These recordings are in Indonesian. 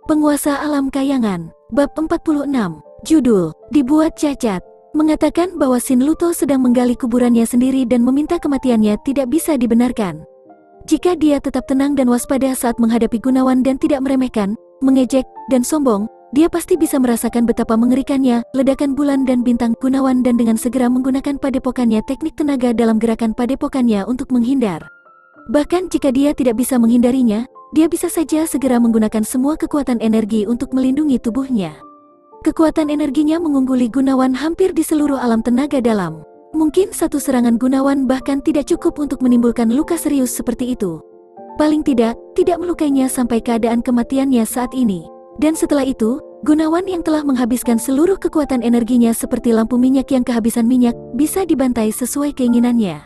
Penguasa Alam Kayangan, Bab 46, Judul, Dibuat Cacat, mengatakan bahwa Sin Luto sedang menggali kuburannya sendiri dan meminta kematiannya tidak bisa dibenarkan. Jika dia tetap tenang dan waspada saat menghadapi Gunawan dan tidak meremehkan, mengejek, dan sombong, dia pasti bisa merasakan betapa mengerikannya ledakan bulan dan bintang Gunawan dan dengan segera menggunakan padepokannya teknik tenaga dalam gerakan padepokannya untuk menghindar. Bahkan jika dia tidak bisa menghindarinya, dia bisa saja segera menggunakan semua kekuatan energi untuk melindungi tubuhnya. Kekuatan energinya mengungguli Gunawan hampir di seluruh alam tenaga dalam. Mungkin satu serangan Gunawan bahkan tidak cukup untuk menimbulkan luka serius seperti itu. Paling tidak melukainya sampai keadaan kematiannya saat ini. Dan setelah itu, Gunawan yang telah menghabiskan seluruh kekuatan energinya seperti lampu minyak yang kehabisan minyak, bisa dibantai sesuai keinginannya.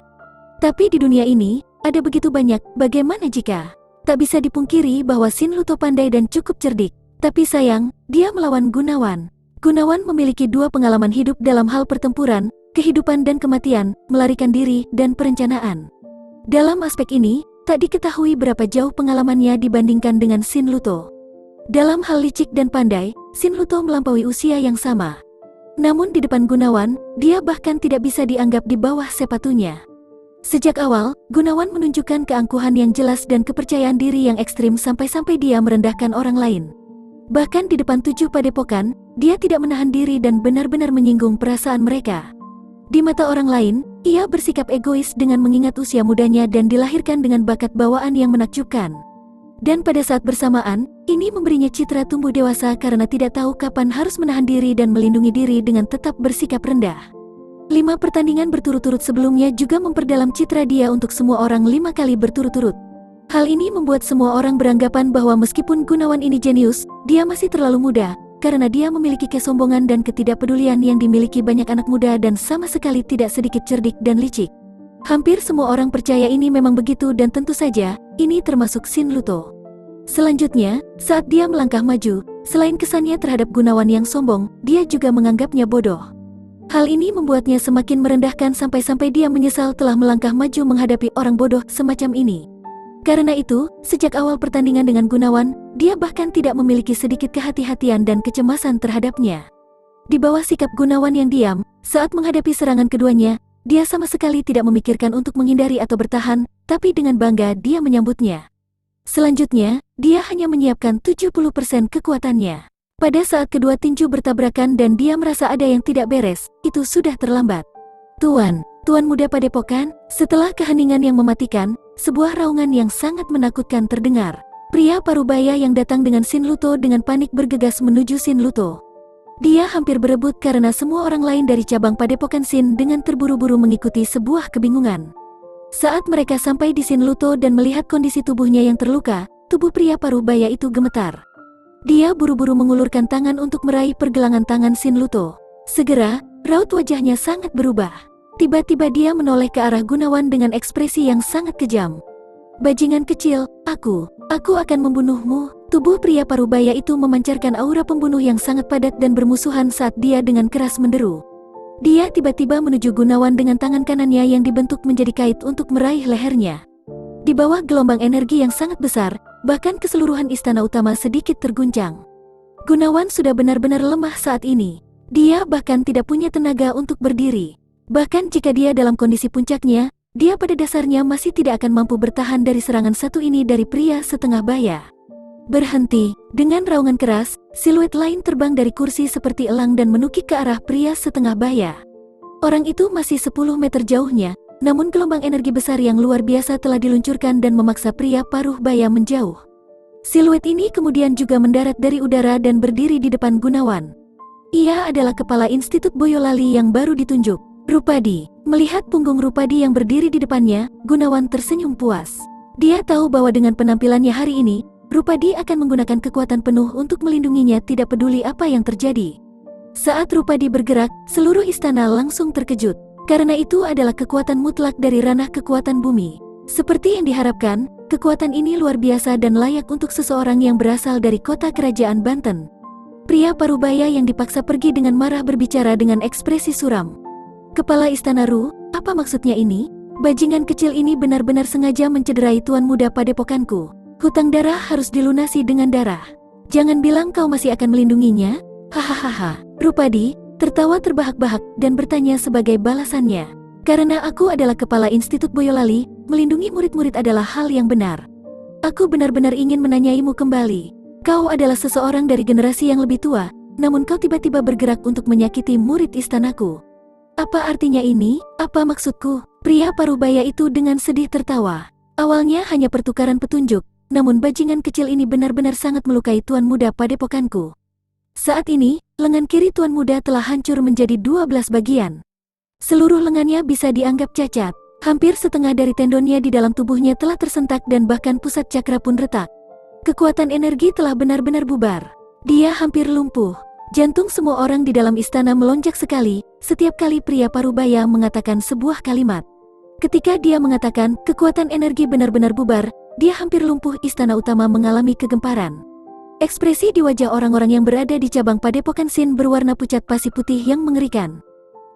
Tapi di dunia ini, ada begitu banyak, bagaimana jika? Tak bisa dipungkiri bahwa Sin Luto pandai dan cukup cerdik. Tapi sayang, dia melawan Gunawan. Gunawan memiliki dua pengalaman hidup dalam hal pertempuran, kehidupan dan kematian, melarikan diri, dan perencanaan. Dalam aspek ini, tak diketahui berapa jauh pengalamannya dibandingkan dengan Sin Luto. Dalam hal licik dan pandai, Sin Luto melampaui usia yang sama. Namun di depan Gunawan, dia bahkan tidak bisa dianggap di bawah sepatunya. Sejak awal, Gunawan menunjukkan keangkuhan yang jelas dan kepercayaan diri yang ekstrim sampai-sampai dia merendahkan orang lain. Bahkan di depan 7 padepokan, dia tidak menahan diri dan benar-benar menyinggung perasaan mereka. Di mata orang lain, ia bersikap egois dengan mengingat usia mudanya dan dilahirkan dengan bakat bawaan yang menakjubkan. Dan pada saat bersamaan, ini memberinya citra tumbuh dewasa karena tidak tahu kapan harus menahan diri dan melindungi diri dengan tetap bersikap rendah. 5 pertandingan berturut-turut sebelumnya juga memperdalam citra dia untuk semua orang 5 kali berturut-turut. Hal ini membuat semua orang beranggapan bahwa meskipun Gunawan ini jenius, dia masih terlalu muda, karena dia memiliki kesombongan dan ketidakpedulian yang dimiliki banyak anak muda dan sama sekali tidak sedikit cerdik dan licik. Hampir semua orang percaya ini memang begitu dan tentu saja, ini termasuk Sin Luto. Selanjutnya, saat dia melangkah maju, selain kesannya terhadap Gunawan yang sombong, dia juga menganggapnya bodoh. Hal ini membuatnya semakin merendahkan sampai-sampai dia menyesal telah melangkah maju menghadapi orang bodoh semacam ini. Karena itu, sejak awal pertandingan dengan Gunawan, dia bahkan tidak memiliki sedikit kehati-hatian dan kecemasan terhadapnya. Di bawah sikap Gunawan yang diam, saat menghadapi serangan keduanya, dia sama sekali tidak memikirkan untuk menghindari atau bertahan, tapi dengan bangga dia menyambutnya. Selanjutnya, dia hanya menyiapkan 70% kekuatannya. Pada saat kedua tinju bertabrakan dan dia merasa ada yang tidak beres, itu sudah terlambat. Tuan muda padepokan, setelah keheningan yang mematikan, sebuah raungan yang sangat menakutkan terdengar. Pria parubaya yang datang dengan Sin Luto dengan panik bergegas menuju Sin Luto. Dia hampir berebut karena semua orang lain dari cabang padepokan Sin dengan terburu-buru mengikuti sebuah kebingungan. Saat mereka sampai di Sin Luto dan melihat kondisi tubuhnya yang terluka, tubuh pria parubaya itu gemetar. Dia buru-buru mengulurkan tangan untuk meraih pergelangan tangan Sin Luto. Segera, raut wajahnya sangat berubah. Tiba-tiba dia menoleh ke arah Gunawan dengan ekspresi yang sangat kejam. "Bajingan kecil, aku akan membunuhmu." Tubuh pria parubaya itu memancarkan aura pembunuh yang sangat padat dan bermusuhan saat dia dengan keras menderu. Dia tiba-tiba menuju Gunawan dengan tangan kanannya yang dibentuk menjadi kait untuk meraih lehernya. Di bawah gelombang energi yang sangat besar, bahkan keseluruhan istana utama sedikit terguncang. Gunawan sudah benar-benar lemah saat ini. Dia bahkan tidak punya tenaga untuk berdiri. Bahkan jika dia dalam kondisi puncaknya, dia pada dasarnya masih tidak akan mampu bertahan dari serangan satu ini dari pria setengah baya. Berhenti, dengan raungan keras, siluet lain terbang dari kursi seperti elang dan menukik ke arah pria setengah baya. Orang itu masih 10 meter jauhnya, namun gelombang energi besar yang luar biasa telah diluncurkan dan memaksa pria paruh baya menjauh. Siluet ini kemudian juga mendarat dari udara dan berdiri di depan Gunawan. Ia adalah kepala Institut Boyolali yang baru ditunjuk, Rupadi. Melihat punggung Rupadi yang berdiri di depannya, Gunawan tersenyum puas. Dia tahu bahwa dengan penampilannya hari ini, Rupadi akan menggunakan kekuatan penuh untuk melindunginya tidak peduli apa yang terjadi. Saat Rupadi bergerak, seluruh istana langsung terkejut. Karena itu adalah kekuatan mutlak dari ranah kekuatan bumi. Seperti yang diharapkan, kekuatan ini luar biasa dan layak untuk seseorang yang berasal dari kota kerajaan Banten. Pria parubaya yang dipaksa pergi dengan marah berbicara dengan ekspresi suram. "Kepala Istana Ru, apa maksudnya ini? Bajingan kecil ini benar-benar sengaja mencederai tuan muda padepokanku. Hutang darah harus dilunasi dengan darah. Jangan bilang kau masih akan melindunginya? Hahaha. Rupadi tertawa terbahak-bahak dan bertanya sebagai balasannya. Karena aku adalah kepala Institut Boyolali, melindungi murid-murid adalah hal yang benar. Aku benar-benar ingin menanyaimu kembali. Kau adalah seseorang dari generasi yang lebih tua, namun kau tiba-tiba bergerak untuk menyakiti murid istanaku. Apa artinya ini? Apa maksudku? Pria parubaya itu dengan sedih tertawa. Awalnya hanya pertukaran petunjuk, namun bajingan kecil ini benar-benar sangat melukai tuan muda padepokanku. Saat ini, lengan kiri tuan muda telah hancur menjadi 12 bagian. Seluruh lengannya bisa dianggap cacat. Hampir setengah dari tendonnya di dalam tubuhnya telah tersentak dan bahkan pusat cakra pun retak. Kekuatan energi telah benar-benar bubar. Dia hampir lumpuh. Jantung semua orang di dalam istana melonjak sekali, setiap kali pria parubaya mengatakan sebuah kalimat. Ketika dia mengatakan kekuatan energi benar-benar bubar, dia hampir lumpuh. Istana utama mengalami kegemparan. Ekspresi di wajah orang-orang yang berada di cabang padepokan Sin berwarna pucat pasi putih yang mengerikan.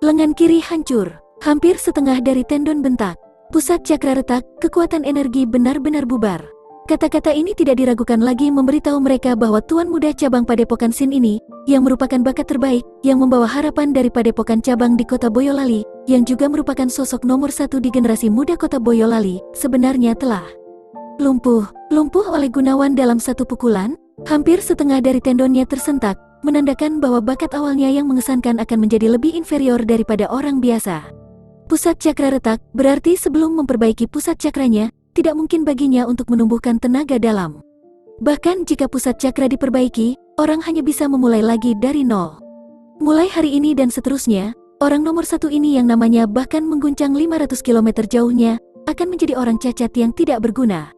Lengan kiri hancur. Hampir setengah dari tendon bentak. Pusat cakra retak, kekuatan energi benar-benar bubar. Kata-kata ini tidak diragukan lagi memberitahu mereka bahwa tuan muda cabang padepokan Sin ini, yang merupakan bakat terbaik, yang membawa harapan dari padepokan cabang di kota Boyolali, yang juga merupakan sosok nomor 1 di generasi muda kota Boyolali, sebenarnya telah lumpuh oleh Gunawan dalam satu pukulan. Hampir setengah dari tendonnya tersentak, menandakan bahwa bakat awalnya yang mengesankan akan menjadi lebih inferior daripada orang biasa. Pusat cakra retak, berarti sebelum memperbaiki pusat cakranya, tidak mungkin baginya untuk menumbuhkan tenaga dalam. Bahkan jika pusat cakra diperbaiki, orang hanya bisa memulai lagi dari nol. Mulai hari ini dan seterusnya, orang nomor 1 ini yang namanya bahkan mengguncang 500 km jauhnya, akan menjadi orang cacat yang tidak berguna.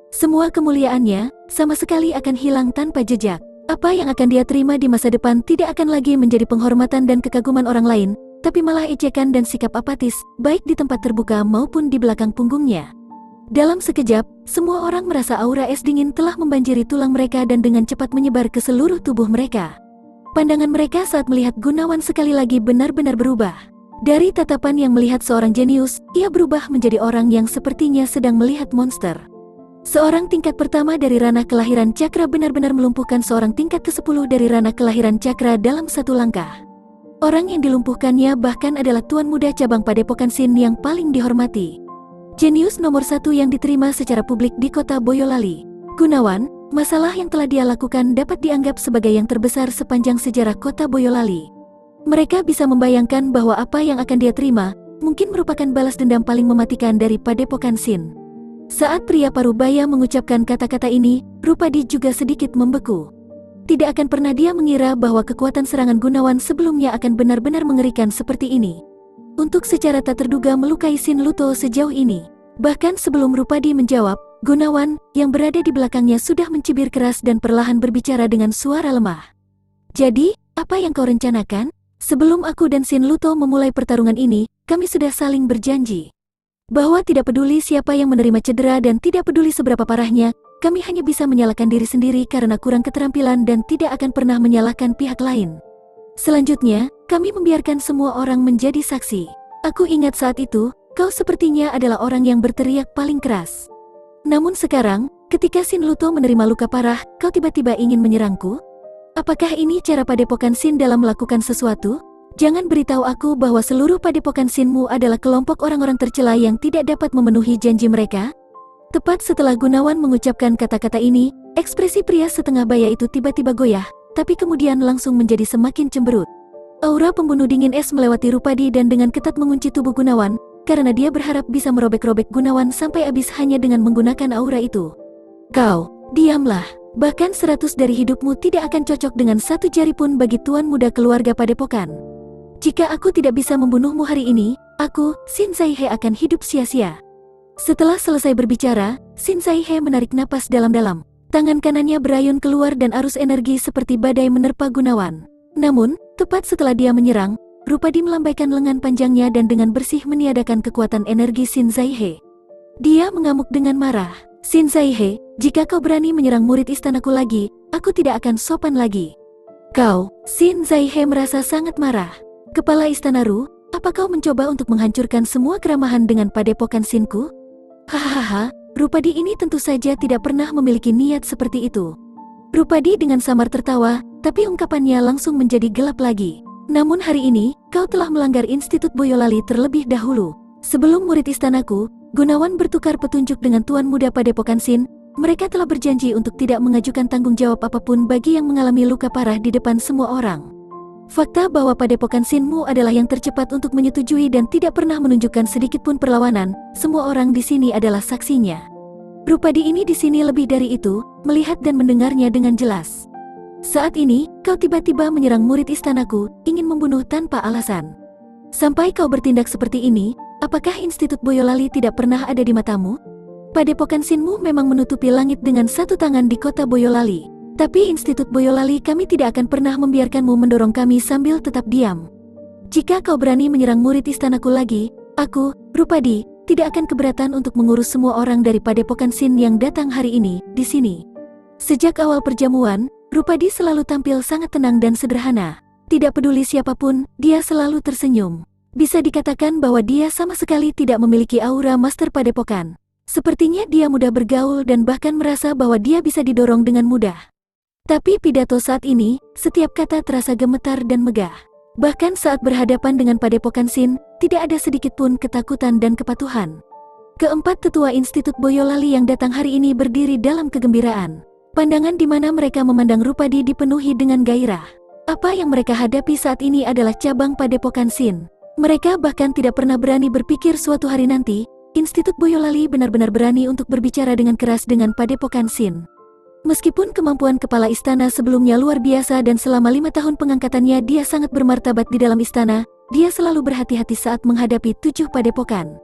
Semua kemuliaannya, sama sekali akan hilang tanpa jejak. Apa yang akan dia terima di masa depan tidak akan lagi menjadi penghormatan dan kekaguman orang lain, tapi malah ejekan dan sikap apatis, baik di tempat terbuka maupun di belakang punggungnya. Dalam sekejap, semua orang merasa aura es dingin telah membanjiri tulang mereka dan dengan cepat menyebar ke seluruh tubuh mereka. Pandangan mereka saat melihat Gunawan sekali lagi benar-benar berubah. Dari tatapan yang melihat seorang jenius, ia berubah menjadi orang yang sepertinya sedang melihat monster. Seorang tingkat pertama dari ranah kelahiran cakra benar-benar melumpuhkan seorang tingkat ke-10 dari ranah kelahiran cakra dalam satu langkah. Orang yang dilumpuhkannya bahkan adalah tuan muda cabang padepokan Sin yang paling dihormati. Jenius nomor 1 yang diterima secara publik di kota Boyolali. Gunawan, masalah yang telah dia lakukan dapat dianggap sebagai yang terbesar sepanjang sejarah kota Boyolali. Mereka bisa membayangkan bahwa apa yang akan dia terima, mungkin merupakan balas dendam paling mematikan dari padepokan Sin. Saat pria parubaya mengucapkan kata-kata ini, Rupadi juga sedikit membeku. Tidak akan pernah dia mengira bahwa kekuatan serangan Gunawan sebelumnya akan benar-benar mengerikan seperti ini. Untuk secara tak terduga melukai Sin Luto sejauh ini. Bahkan sebelum Rupadi menjawab, Gunawan, yang berada di belakangnya sudah mencibir keras dan perlahan berbicara dengan suara lemah. Jadi, apa yang kau rencanakan? Sebelum aku dan Sin Luto memulai pertarungan ini, kami sudah saling berjanji bahwa tidak peduli siapa yang menerima cedera dan tidak peduli seberapa parahnya, kami hanya bisa menyalahkan diri sendiri karena kurang keterampilan dan tidak akan pernah menyalahkan pihak lain. Selanjutnya, kami membiarkan semua orang menjadi saksi. Aku ingat saat itu, kau sepertinya adalah orang yang berteriak paling keras. Namun sekarang, ketika Sin Luto menerima luka parah, kau tiba-tiba ingin menyerangku? Apakah ini cara padepokan Sin dalam melakukan sesuatu? Jangan beritahu aku bahwa seluruh padepokan Sinmu adalah kelompok orang-orang tercela yang tidak dapat memenuhi janji mereka? Tepat setelah Gunawan mengucapkan kata-kata ini, ekspresi pria setengah baya itu tiba-tiba goyah, tapi kemudian langsung menjadi semakin cemberut. Aura pembunuh dingin es melewati Rupadi dan dengan ketat mengunci tubuh Gunawan, karena dia berharap bisa merobek-robek Gunawan sampai habis hanya dengan menggunakan aura itu. Kau, diamlah. Bahkan 100 dari hidupmu tidak akan cocok dengan satu jari pun bagi tuan muda keluarga padepokan. Jika aku tidak bisa membunuhmu hari ini, aku, Sin Zaihe akan hidup sia-sia. Setelah selesai berbicara, Sin Zaihe menarik napas dalam-dalam. Tangan kanannya berayun keluar dan arus energi seperti badai menerpa Gunawan. Namun, tepat setelah dia menyerang, Rupadi melambaikan lengan panjangnya dan dengan bersih meniadakan kekuatan energi Sin Zaihe. Dia mengamuk dengan marah. Sin Zaihe, jika kau berani menyerang murid istanaku lagi, aku tidak akan sopan lagi. Kau, Sin Zaihe merasa sangat marah. Kepala Istana Ru, apa kau mencoba untuk menghancurkan semua keramahan dengan padepokan Sinku? Hahaha, Rupadi ini tentu saja tidak pernah memiliki niat seperti itu. Rupadi dengan samar tertawa, tapi ungkapannya langsung menjadi gelap lagi. Namun hari ini, kau telah melanggar Institut Boyolali terlebih dahulu. Sebelum murid istanaku, Gunawan bertukar petunjuk dengan Tuan Muda Padepokan Sin. Mereka telah berjanji untuk tidak mengajukan tanggung jawab apapun bagi yang mengalami luka parah di depan semua orang. Fakta bahwa Padepokan Sinmu adalah yang tercepat untuk menyetujui dan tidak pernah menunjukkan sedikitpun perlawanan, semua orang di sini adalah saksinya. Rupadi ini di sini lebih dari itu, melihat dan mendengarnya dengan jelas. Saat ini, kau tiba-tiba menyerang murid istanaku, ingin membunuh tanpa alasan. Sampai kau bertindak seperti ini, apakah Institut Boyolali tidak pernah ada di matamu? Padepokan Sinmu memang menutupi langit dengan satu tangan di kota Boyolali. Tapi Institut Boyolali kami tidak akan pernah membiarkanmu mendorong kami sambil tetap diam. Jika kau berani menyerang murid istanaku lagi, aku, Rupadi, tidak akan keberatan untuk mengurus semua orang dari Padepokan Sin yang datang hari ini, di sini. Sejak awal perjamuan, Rupadi selalu tampil sangat tenang dan sederhana. Tidak peduli siapapun, dia selalu tersenyum. Bisa dikatakan bahwa dia sama sekali tidak memiliki aura master Padepokan. Sepertinya dia mudah bergaul dan bahkan merasa bahwa dia bisa didorong dengan mudah. Tapi pidato saat ini, setiap kata terasa gemetar dan megah. Bahkan saat berhadapan dengan Padepokan Sin, tidak ada sedikit pun ketakutan dan kepatuhan. Keempat tetua Institut Boyolali yang datang hari ini berdiri dalam kegembiraan. Pandangan di mana mereka memandang Rupadi dipenuhi dengan gairah. Apa yang mereka hadapi saat ini adalah cabang Padepokan Sin. Mereka bahkan tidak pernah berani berpikir suatu hari nanti, Institut Boyolali benar-benar berani untuk berbicara dengan keras dengan Padepokan Sin. Meskipun kemampuan kepala istana sebelumnya luar biasa dan selama 5 tahun pengangkatannya dia sangat bermartabat di dalam istana, dia selalu berhati-hati saat menghadapi 7 padepokan.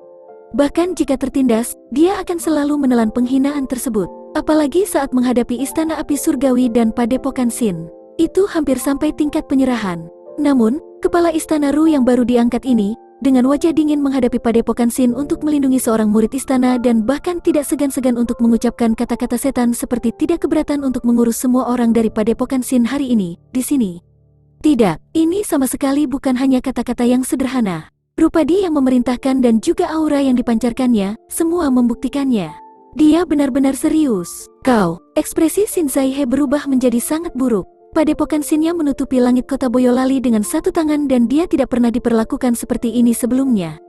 Bahkan jika tertindas, dia akan selalu menelan penghinaan tersebut. Apalagi saat menghadapi istana api surgawi dan Padepokan Sin. Itu hampir sampai tingkat penyerahan. Namun, kepala istana Ru yang baru diangkat ini, dengan wajah dingin menghadapi Padepokan Sin untuk melindungi seorang murid istana dan bahkan tidak segan-segan untuk mengucapkan kata-kata setan seperti tidak keberatan untuk mengurus semua orang dari Padepokan Sin hari ini, di sini. Tidak, ini sama sekali bukan hanya kata-kata yang sederhana. Rupadi yang memerintahkan dan juga aura yang dipancarkannya, semua membuktikannya. Dia benar-benar serius. Kau, ekspresi Sin Zaihe berubah menjadi sangat buruk. Padepokan Sinnya menutupi langit kota Boyolali dengan satu tangan dan dia tidak pernah diperlakukan seperti ini sebelumnya.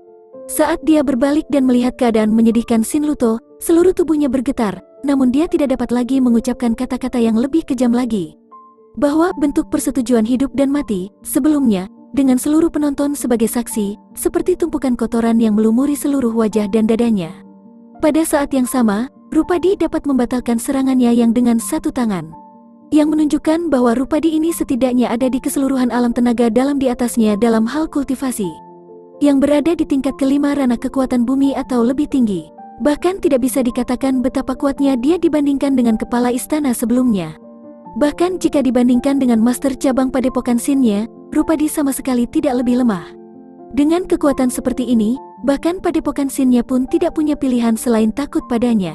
Saat dia berbalik dan melihat keadaan menyedihkan Sin Luto, seluruh tubuhnya bergetar, namun dia tidak dapat lagi mengucapkan kata-kata yang lebih kejam lagi. Bahwa bentuk persetujuan hidup dan mati, sebelumnya, dengan seluruh penonton sebagai saksi, seperti tumpukan kotoran yang melumuri seluruh wajah dan dadanya. Pada saat yang sama, Rupadi dapat membatalkan serangannya yang dengan satu tangan. Yang menunjukkan bahwa Rupadi ini setidaknya ada di keseluruhan alam tenaga dalam di atasnya dalam hal kultivasi. Yang berada di tingkat kelima ranah kekuatan bumi atau lebih tinggi. Bahkan tidak bisa dikatakan betapa kuatnya dia dibandingkan dengan kepala istana sebelumnya. Bahkan jika dibandingkan dengan master cabang Padepokan Sinnya, Rupadi sama sekali tidak lebih lemah. Dengan kekuatan seperti ini, bahkan Padepokan Sinnya pun tidak punya pilihan selain takut padanya.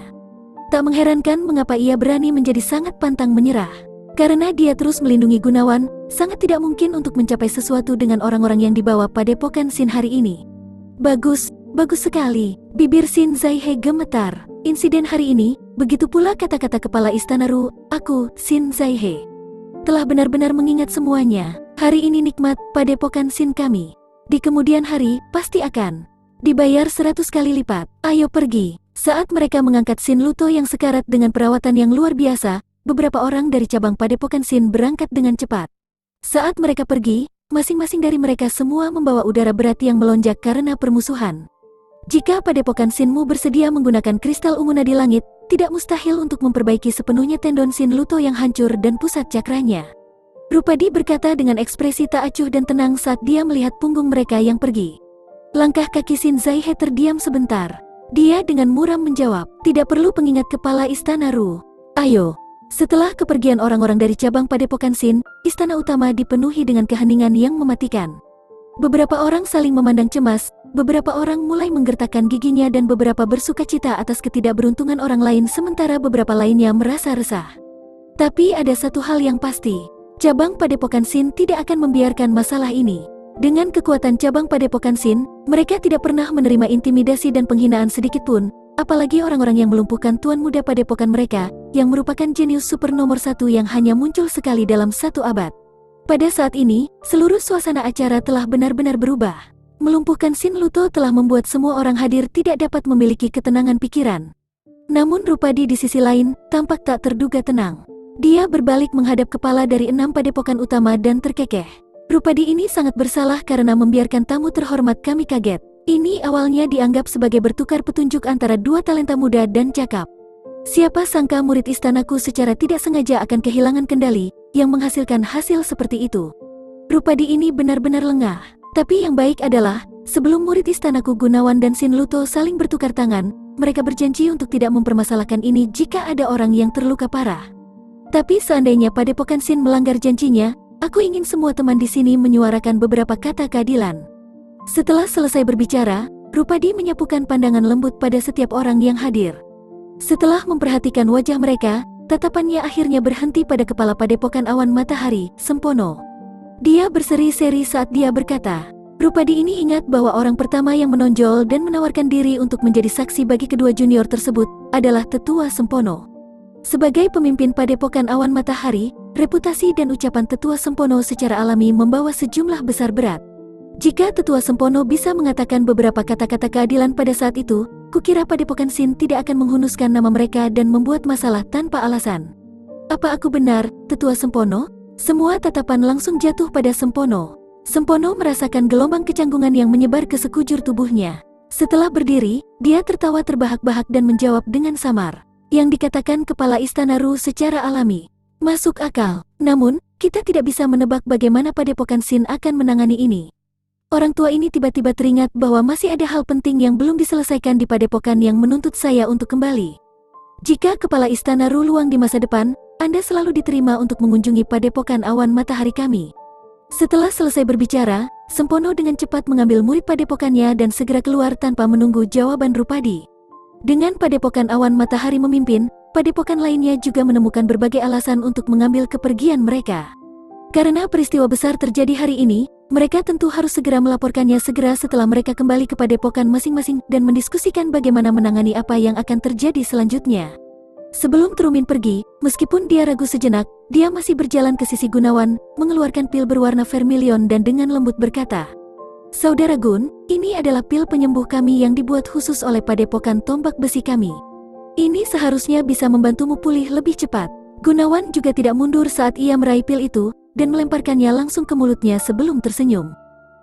Tak mengherankan mengapa ia berani menjadi sangat pantang menyerah. Karena dia terus melindungi Gunawan, sangat tidak mungkin untuk mencapai sesuatu dengan orang-orang yang dibawa Padepokan Sin hari ini. Bagus, bagus sekali. Bibir Sin Zaihe gemetar. Insiden hari ini, begitu pula kata-kata kepala istana Ru, aku, Sin Zaihe, telah benar-benar mengingat semuanya. Hari ini nikmat, Padepokan Sin kami. Di kemudian hari, pasti akan dibayar 100 kali lipat. Ayo pergi. Saat mereka mengangkat Sin Luto yang sekarat dengan perawatan yang luar biasa, beberapa orang dari cabang Padepokan Sin berangkat dengan cepat. Saat mereka pergi, masing-masing dari mereka semua membawa udara berat yang melonjak karena permusuhan. Jika Padepokan Sinmu bersedia menggunakan kristal ungu nadi langit, tidak mustahil untuk memperbaiki sepenuhnya tendon Sin Luto yang hancur dan pusat cakranya. Rupadi berkata dengan ekspresi tak acuh dan tenang saat dia melihat punggung mereka yang pergi. Langkah kaki Sin Zaihe terdiam sebentar. Dia dengan muram menjawab, tidak perlu pengingat kepala istana Ru. Ayo. Setelah kepergian orang-orang dari cabang Padepokan Sin, istana utama dipenuhi dengan keheningan yang mematikan. Beberapa orang saling memandang cemas, beberapa orang mulai menggertakkan giginya dan beberapa bersukacita atas ketidakberuntungan orang lain sementara beberapa lainnya merasa resah. Tapi ada satu hal yang pasti, cabang Padepokan Sin tidak akan membiarkan masalah ini. Dengan kekuatan cabang Padepokan Sin, mereka tidak pernah menerima intimidasi dan penghinaan sedikitpun, Apalagi orang-orang yang melumpuhkan tuan muda padepokan mereka, yang merupakan jenius super nomor 1 yang hanya muncul sekali dalam 1 abad. Pada saat ini, seluruh suasana acara telah benar-benar berubah. Melumpuhkan Shin Luto telah membuat semua orang hadir tidak dapat memiliki ketenangan pikiran. Namun Rupadi di sisi lain, tampak tak terduga tenang. Dia berbalik menghadap kepala dari 6 padepokan utama dan terkekeh. Rupadi ini sangat bersalah karena membiarkan tamu terhormat kami kaget. Ini awalnya dianggap sebagai bertukar petunjuk antara 2 talenta muda dan cakap. Siapa sangka murid istanaku secara tidak sengaja akan kehilangan kendali, yang menghasilkan hasil seperti itu. Rupadi ini benar-benar lengah. Tapi yang baik adalah, sebelum murid istanaku Gunawan dan Shin Luto saling bertukar tangan, mereka berjanji untuk tidak mempermasalahkan ini jika ada orang yang terluka parah. Tapi seandainya padepokan Shin melanggar janjinya, aku ingin semua teman di sini menyuarakan beberapa kata keadilan. Setelah selesai berbicara, Rupadi menyapukan pandangan lembut pada setiap orang yang hadir. Setelah memperhatikan wajah mereka, tatapannya akhirnya berhenti pada kepala padepokan Awan Matahari, Sempono. Dia berseri-seri saat dia berkata, Rupadi ini ingat bahwa orang pertama yang menonjol dan menawarkan diri untuk menjadi saksi bagi kedua junior tersebut adalah Tetua Sempono. Sebagai pemimpin padepokan Awan Matahari, reputasi dan ucapan Tetua Sempono secara alami membawa sejumlah besar berat. Jika Tetua Sempono bisa mengatakan beberapa kata-kata keadilan pada saat itu, kukira padepokan Shin tidak akan menghunuskan nama mereka dan membuat masalah tanpa alasan. Apa aku benar, Tetua Sempono? Semua tatapan langsung jatuh pada Sempono. Sempono merasakan gelombang kecanggungan yang menyebar ke sekujur tubuhnya. Setelah berdiri, dia tertawa terbahak-bahak dan menjawab dengan samar. Yang dikatakan kepala istana Ru secara alami. Masuk akal. Namun, kita tidak bisa menebak bagaimana padepokan Shin akan menangani ini. Orang tua ini tiba-tiba teringat bahwa masih ada hal penting yang belum diselesaikan di padepokan yang menuntut saya untuk kembali. Jika kepala istana Ru luang di masa depan, Anda selalu diterima untuk mengunjungi padepokan Awan Matahari kami. Setelah selesai berbicara, Sempono dengan cepat mengambil murid padepokannya dan segera keluar tanpa menunggu jawaban Rupadi. Dengan padepokan Awan Matahari memimpin, padepokan lainnya juga menemukan berbagai alasan untuk mengambil kepergian mereka. Karena peristiwa besar terjadi hari ini, mereka tentu harus segera melaporkannya segera setelah mereka kembali ke padepokan masing-masing dan mendiskusikan bagaimana menangani apa yang akan terjadi selanjutnya. Sebelum Terumin pergi, meskipun dia ragu sejenak, dia masih berjalan ke sisi Gunawan, mengeluarkan pil berwarna vermilion dan dengan lembut berkata, Saudara Gun, ini adalah pil penyembuh kami yang dibuat khusus oleh padepokan tombak besi kami. Ini seharusnya bisa membantumu pulih lebih cepat. Gunawan juga tidak mundur saat ia meraih pil itu, dan melemparkannya langsung ke mulutnya sebelum tersenyum.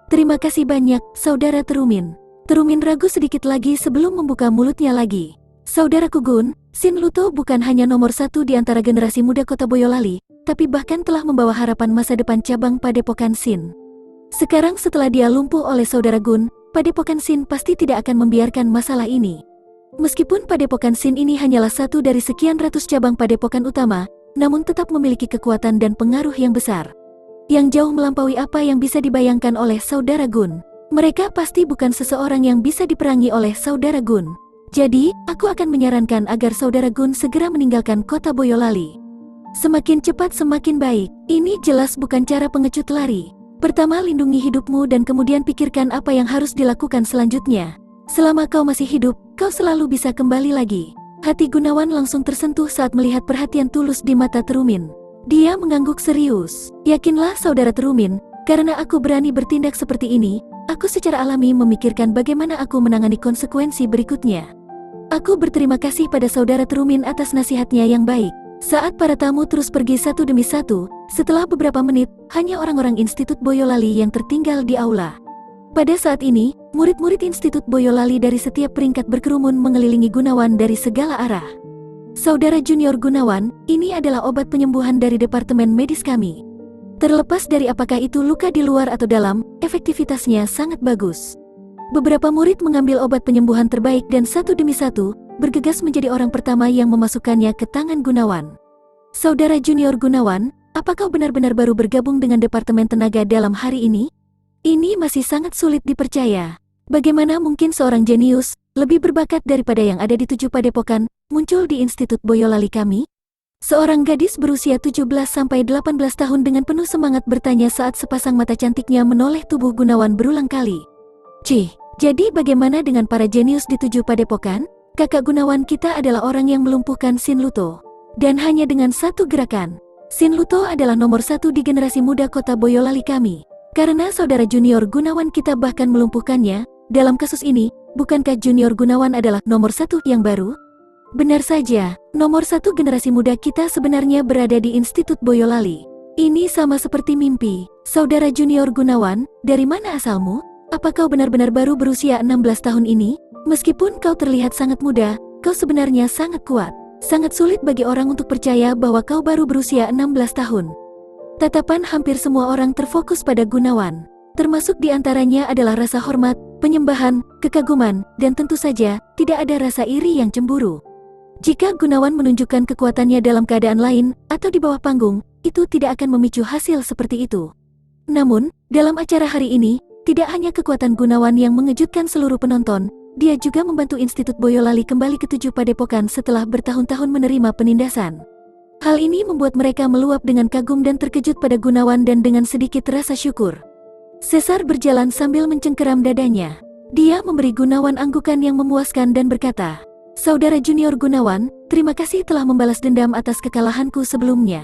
Terima kasih banyak, Saudara Terumin. Terumin ragu sedikit lagi sebelum membuka mulutnya lagi. Saudaraku Gun, Shin Luto bukan hanya nomor 1 di antara generasi muda kota Boyolali, tapi bahkan telah membawa harapan masa depan cabang padepokan Shin. Sekarang setelah dia lumpuh oleh Saudara Gun, padepokan Shin pasti tidak akan membiarkan masalah ini. Meskipun padepokan Shin ini hanyalah satu dari sekian ratus cabang padepokan utama, namun tetap memiliki kekuatan dan pengaruh yang besar. Yang jauh melampaui apa yang bisa dibayangkan oleh Saudara Gun. Mereka pasti bukan seseorang yang bisa diperangi oleh Saudara Gun. Jadi, aku akan menyarankan agar Saudara Gun segera meninggalkan kota Boyolali. Semakin cepat semakin baik. Ini jelas bukan cara pengecut lari. Pertama lindungi hidupmu dan kemudian pikirkan apa yang harus dilakukan selanjutnya. Selama kau masih hidup, kau selalu bisa kembali lagi. Hati Gunawan langsung tersentuh saat melihat perhatian tulus di mata Terumin. Dia mengangguk serius. Yakinlah Saudara Terumin, karena aku berani bertindak seperti ini, aku secara alami memikirkan bagaimana aku menangani konsekuensi berikutnya. Aku berterima kasih pada Saudara Terumin atas nasihatnya yang baik. Saat para tamu terus pergi satu demi satu, setelah beberapa menit, hanya orang-orang Institut Boyolali yang tertinggal di aula. Pada saat ini, murid-murid Institut Boyolali dari setiap peringkat berkerumun mengelilingi Gunawan dari segala arah. Saudara Junior Gunawan, ini adalah obat penyembuhan dari Departemen Medis kami. Terlepas dari apakah itu luka di luar atau dalam, efektivitasnya sangat bagus. Beberapa murid mengambil obat penyembuhan terbaik dan satu demi satu, bergegas menjadi orang pertama yang memasukkannya ke tangan Gunawan. Saudara Junior Gunawan, apakah kau benar-benar baru bergabung dengan Departemen Tenaga dalam hari ini? Ini masih sangat sulit dipercaya. Bagaimana mungkin seorang jenius, lebih berbakat daripada yang ada di 7 padepokan, muncul di Institut Boyolali kami? Seorang gadis berusia 17-18 tahun dengan penuh semangat bertanya saat sepasang mata cantiknya menoleh tubuh Gunawan berulang kali. Cih, jadi bagaimana dengan para jenius di 7 padepokan? Kakak Gunawan kita adalah orang yang melumpuhkan Shin Luto. Dan hanya dengan satu gerakan, Shin Luto adalah nomor satu di generasi muda kota Boyolali kami. Karena saudara junior Gunawan kita bahkan melumpuhkannya, dalam kasus ini, bukankah junior Gunawan adalah nomor satu yang baru? Benar saja, nomor satu generasi muda kita sebenarnya berada di Institut Boyolali. Ini sama seperti mimpi. Saudara junior Gunawan, dari mana asalmu? Apa kau benar-benar baru berusia 16 tahun ini? Meskipun kau terlihat sangat muda, kau sebenarnya sangat kuat. Sangat sulit bagi orang untuk percaya bahwa kau baru berusia 16 tahun. Tatapan hampir semua orang terfokus pada Gunawan. Termasuk di antaranya adalah rasa hormat, penyembahan, kekaguman, dan tentu saja, tidak ada rasa iri yang cemburu. Jika Gunawan menunjukkan kekuatannya dalam keadaan lain, atau di bawah panggung, itu tidak akan memicu hasil seperti itu. Namun, dalam acara hari ini, tidak hanya kekuatan Gunawan yang mengejutkan seluruh penonton, dia juga membantu Institut Boyolali kembali ke 7 padepokan setelah bertahun-tahun menerima penindasan. Hal ini membuat mereka meluap dengan kagum dan terkejut pada Gunawan dan dengan sedikit rasa syukur. Caesar berjalan sambil mencengkeram dadanya. Dia memberi Gunawan anggukan yang memuaskan dan berkata, "Saudara junior Gunawan, terima kasih telah membalas dendam atas kekalahanku sebelumnya.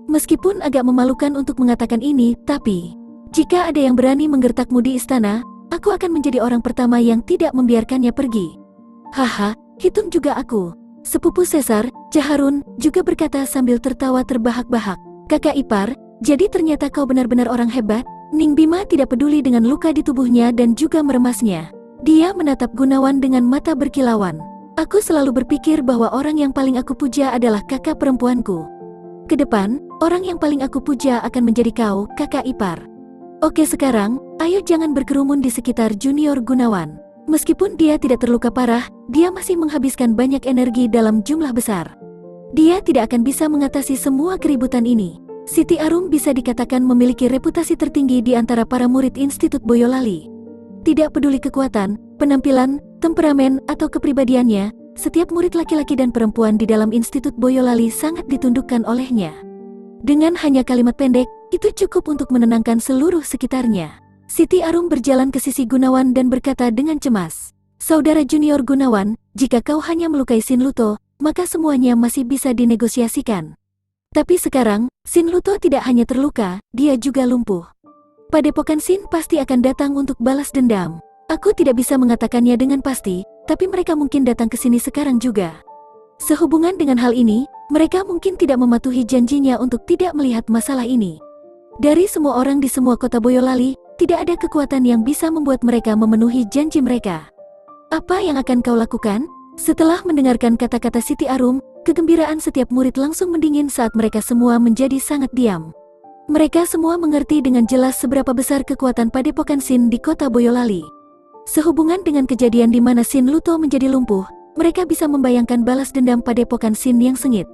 Meskipun agak memalukan untuk mengatakan ini, tapi jika ada yang berani menggertakmu di istana, aku akan menjadi orang pertama yang tidak membiarkannya pergi." "Haha, hitung juga aku." Sepupu Caesar, Jaharun, juga berkata sambil tertawa terbahak-bahak. "Kakak ipar, jadi ternyata kau benar-benar orang hebat?" Ning Bima tidak peduli dengan luka di tubuhnya dan juga meremasnya. Dia menatap Gunawan dengan mata berkilauan. "Aku selalu berpikir bahwa orang yang paling aku puja adalah kakak perempuanku. Kedepan, orang yang paling aku puja akan menjadi kau, kakak ipar. Oke sekarang, ayo jangan berkerumun di sekitar junior Gunawan." Meskipun dia tidak terluka parah, dia masih menghabiskan banyak energi dalam jumlah besar. Dia tidak akan bisa mengatasi semua keributan ini. Siti Arum bisa dikatakan memiliki reputasi tertinggi di antara para murid Institut Boyolali. Tidak peduli kekuatan, penampilan, temperamen, atau kepribadiannya, setiap murid laki-laki dan perempuan di dalam Institut Boyolali sangat ditundukkan olehnya. Dengan hanya kalimat pendek, itu cukup untuk menenangkan seluruh sekitarnya. Siti Arum berjalan ke sisi Gunawan dan berkata dengan cemas, "Saudara junior Gunawan, jika kau hanya melukai Shin Luto, maka semuanya masih bisa dinegosiasikan. Tapi sekarang, Shin Luto tidak hanya terluka, dia juga lumpuh. Padepokan Shin pasti akan datang untuk balas dendam. Aku tidak bisa mengatakannya dengan pasti, tapi mereka mungkin datang ke sini sekarang juga. Sehubungan dengan hal ini, mereka mungkin tidak mematuhi janjinya untuk tidak melihat masalah ini. Dari semua orang di semua kota Boyolali, tidak ada kekuatan yang bisa membuat mereka memenuhi janji mereka. Apa yang akan kau lakukan?" Setelah mendengarkan kata-kata Siti Arum, kegembiraan setiap murid langsung mendingin saat mereka semua menjadi sangat diam. Mereka semua mengerti dengan jelas seberapa besar kekuatan padepokan Shin di kota Boyolali. Sehubungan dengan kejadian di mana Shin Luto menjadi lumpuh, mereka bisa membayangkan balas dendam padepokan Shin yang sengit.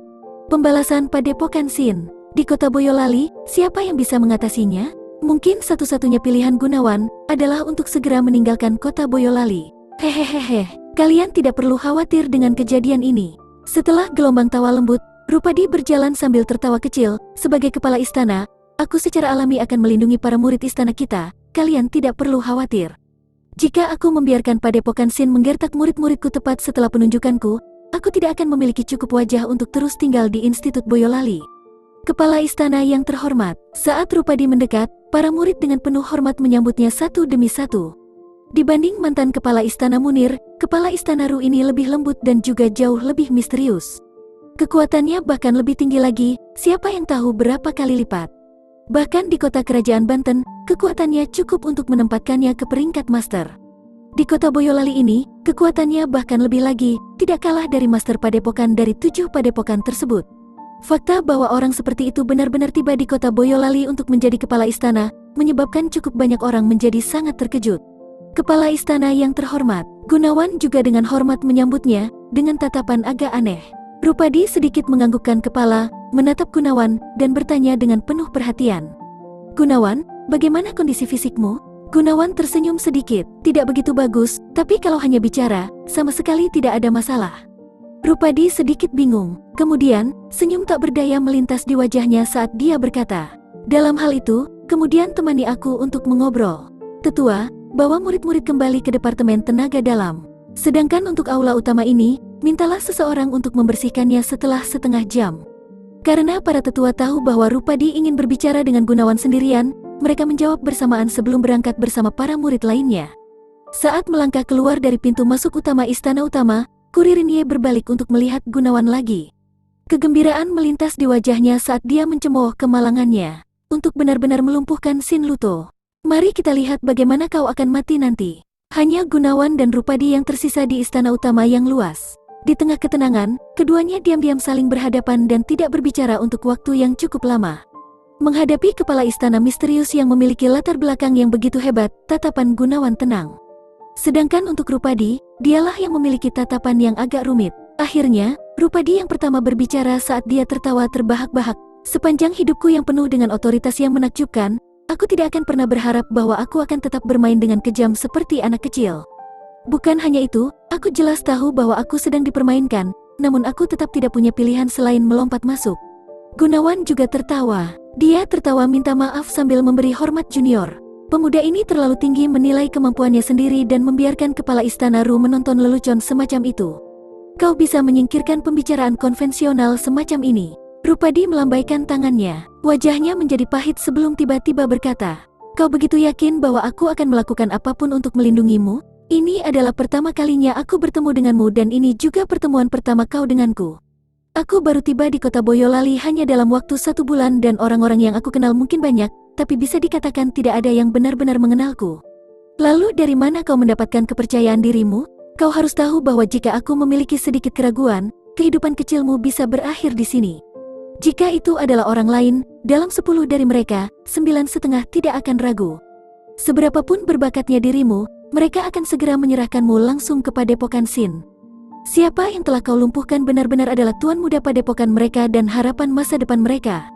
Pembalasan padepokan Shin di kota Boyolali, siapa yang bisa mengatasinya? Mungkin satu-satunya pilihan Gunawan adalah untuk segera meninggalkan kota Boyolali. Hehehehe, kalian tidak perlu khawatir dengan kejadian ini. Setelah gelombang tawa lembut, Rupadi berjalan sambil tertawa kecil. "Sebagai kepala istana, aku secara alami akan melindungi para murid istana kita. Kalian tidak perlu khawatir. Jika aku membiarkan padepokan Shin menggertak murid-muridku tepat setelah penunjukanku, aku tidak akan memiliki cukup wajah untuk terus tinggal di Institut Boyolali." Kepala istana yang terhormat. Saat Rupadi mendekat, para murid dengan penuh hormat menyambutnya satu demi satu. Dibanding mantan kepala istana Munir, kepala istana Ru ini lebih lembut dan juga jauh lebih misterius. Kekuatannya bahkan lebih tinggi lagi, siapa yang tahu berapa kali lipat. Bahkan di kota kerajaan Banten, kekuatannya cukup untuk menempatkannya ke peringkat master. Di kota Boyolali ini, kekuatannya bahkan lebih lagi, tidak kalah dari master padepokan dari 7 padepokan tersebut. Fakta bahwa orang seperti itu benar-benar tiba di kota Boyolali untuk menjadi kepala istana, menyebabkan cukup banyak orang menjadi sangat terkejut. Kepala istana yang terhormat, Gunawan juga dengan hormat menyambutnya, dengan tatapan agak aneh. Rupadi sedikit menganggukkan kepala, menatap Gunawan, dan bertanya dengan penuh perhatian. "Gunawan, bagaimana kondisi fisikmu?" Gunawan tersenyum sedikit, "Tidak begitu bagus, tapi kalau hanya bicara, sama sekali tidak ada masalah." Rupadi sedikit bingung, kemudian, senyum tak berdaya melintas di wajahnya saat dia berkata, "Dalam hal itu, kemudian temani aku untuk mengobrol. Tetua, bawa murid-murid kembali ke Departemen Tenaga Dalam." Sedangkan untuk aula utama ini, mintalah seseorang untuk membersihkannya setelah setengah jam. Karena para tetua tahu bahwa Rupadi ingin berbicara dengan Gunawan sendirian, mereka menjawab bersamaan sebelum berangkat bersama para murid lainnya. Saat melangkah keluar dari pintu masuk utama istana utama, kurir Rinye berbalik untuk melihat Gunawan lagi. Kegembiraan melintas di wajahnya saat dia mencemooh kemalangannya. Untuk benar-benar melumpuhkan Sin Luto. Mari kita lihat bagaimana kau akan mati nanti. Hanya Gunawan dan Rupadi yang tersisa di istana utama yang luas. Di tengah ketenangan, keduanya diam-diam saling berhadapan dan tidak berbicara untuk waktu yang cukup lama. Menghadapi kepala istana misterius yang memiliki latar belakang yang begitu hebat, tatapan Gunawan tenang. Sedangkan untuk Rupadi, dialah yang memiliki tatapan yang agak rumit. Akhirnya, Rupadi yang pertama berbicara saat dia tertawa terbahak-bahak. Sepanjang hidupku yang penuh dengan otoritas yang menakjubkan, aku tidak akan pernah berharap bahwa aku akan tetap bermain dengan kejam seperti anak kecil. Bukan hanya itu, aku jelas tahu bahwa aku sedang dipermainkan, namun aku tetap tidak punya pilihan selain melompat masuk. Gunawan juga tertawa. Dia tertawa minta maaf sambil memberi hormat junior. Pemuda ini terlalu tinggi menilai kemampuannya sendiri dan membiarkan kepala istana Ru menonton lelucon semacam itu. Kau bisa menyingkirkan pembicaraan konvensional semacam ini. Rupadi melambaikan tangannya. Wajahnya menjadi pahit sebelum tiba-tiba berkata, kau begitu yakin bahwa aku akan melakukan apapun untuk melindungimu? Ini adalah pertama kalinya aku bertemu denganmu dan ini juga pertemuan pertama kau denganku. Aku baru tiba di kota Boyolali hanya dalam waktu 1 bulan dan orang-orang yang aku kenal mungkin banyak, tapi bisa dikatakan tidak ada yang benar-benar mengenalku. Lalu dari mana kau mendapatkan kepercayaan dirimu? Kau harus tahu bahwa jika aku memiliki sedikit keraguan, kehidupan kecilmu bisa berakhir di sini. Jika itu adalah orang lain, dalam 10 dari mereka, 9,5 tidak akan ragu. Seberapapun berbakatnya dirimu, mereka akan segera menyerahkanmu langsung ke padepokan Sin. Siapa yang telah kau lumpuhkan benar-benar adalah tuan muda padepokan mereka dan harapan masa depan mereka.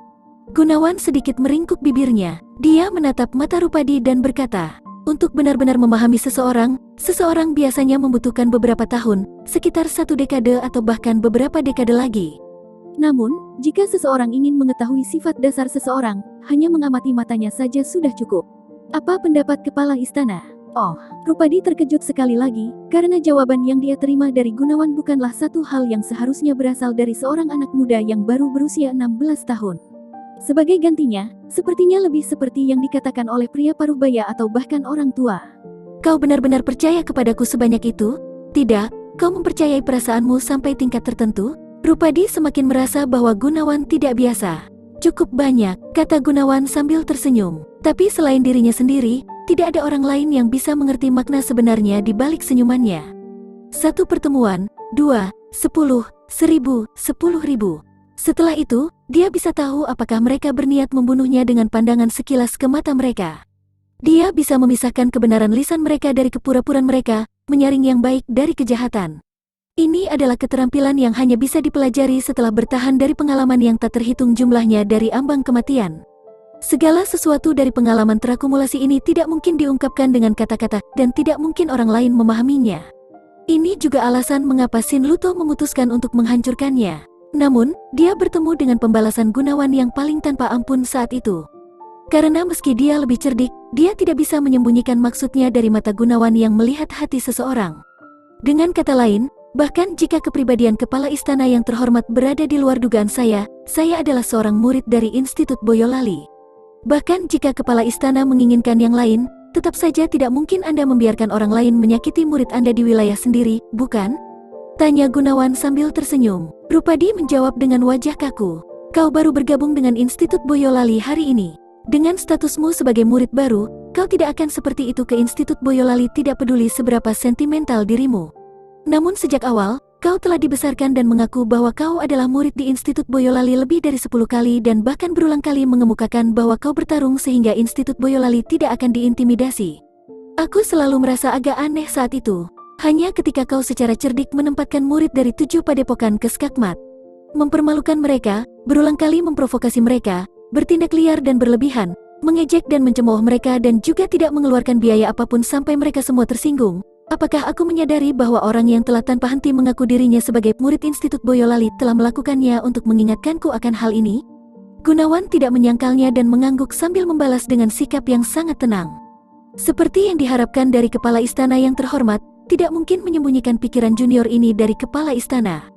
Gunawan sedikit meringkuk bibirnya. Dia menatap mata Rupadi dan berkata, untuk benar-benar memahami seseorang biasanya membutuhkan beberapa tahun, sekitar 1 dekade atau bahkan beberapa dekade lagi. Namun, jika seseorang ingin mengetahui sifat dasar seseorang, hanya mengamati matanya saja sudah cukup. Apa pendapat kepala istana? Oh, Rupadi terkejut sekali lagi, karena jawaban yang dia terima dari Gunawan bukanlah satu hal yang seharusnya berasal dari seorang anak muda yang baru berusia 16 tahun. Sebagai gantinya, sepertinya lebih seperti yang dikatakan oleh pria paruhbaya atau bahkan orang tua. Kau benar-benar percaya kepadaku sebanyak itu? Tidak, kau mempercayai perasaanmu sampai tingkat tertentu? Rupadi semakin merasa bahwa Gunawan tidak biasa. Cukup banyak, kata Gunawan sambil tersenyum. Tapi selain dirinya sendiri, tidak ada orang lain yang bisa mengerti makna sebenarnya di balik senyumannya. 1 pertemuan, 2, 10, 1000, 10.000. Setelah itu, dia bisa tahu apakah mereka berniat membunuhnya dengan pandangan sekilas ke mata mereka. Dia bisa memisahkan kebenaran lisan mereka dari kepura-puraan mereka, menyaring yang baik dari kejahatan. Ini adalah keterampilan yang hanya bisa dipelajari setelah bertahan dari pengalaman yang tak terhitung jumlahnya dari ambang kematian. Segala sesuatu dari pengalaman terakumulasi ini tidak mungkin diungkapkan dengan kata-kata dan tidak mungkin orang lain memahaminya. Ini juga alasan mengapa Sin Luto memutuskan untuk menghancurkannya. Namun, dia bertemu dengan pembalasan Gunawan yang paling tanpa ampun saat itu. Karena meski dia lebih cerdik, dia tidak bisa menyembunyikan maksudnya dari mata Gunawan yang melihat hati seseorang. Dengan kata lain, bahkan jika kepribadian kepala istana yang terhormat berada di luar dugaan saya adalah seorang murid dari Institut Boyolali. Bahkan jika kepala istana menginginkan yang lain, tetap saja tidak mungkin Anda membiarkan orang lain menyakiti murid Anda di wilayah sendiri, bukan? Tanya Gunawan sambil tersenyum. Rupadi menjawab dengan wajah kaku. Kau baru bergabung dengan Institut Boyolali hari ini. Dengan statusmu sebagai murid baru, kau tidak akan seperti itu ke Institut Boyolali tidak peduli seberapa sentimental dirimu. Namun sejak awal, kau telah dibesarkan dan mengaku bahwa kau adalah murid di Institut Boyolali lebih dari 10 kali dan bahkan berulang kali mengemukakan bahwa kau bertarung sehingga Institut Boyolali tidak akan diintimidasi. Aku selalu merasa agak aneh saat itu. Hanya ketika kau secara cerdik menempatkan murid dari 7 padepokan ke skakmat. Mempermalukan mereka, berulang kali memprovokasi mereka, bertindak liar dan berlebihan, mengejek dan mencemooh mereka dan juga tidak mengeluarkan biaya apapun sampai mereka semua tersinggung. Apakah aku menyadari bahwa orang yang telah tanpa henti mengaku dirinya sebagai murid Institut Boyolali telah melakukannya untuk mengingatkanku akan hal ini? Gunawan tidak menyangkalnya dan mengangguk sambil membalas dengan sikap yang sangat tenang. Seperti yang diharapkan dari kepala istana yang terhormat, tidak mungkin menyembunyikan pikiran junior ini dari kepala istana.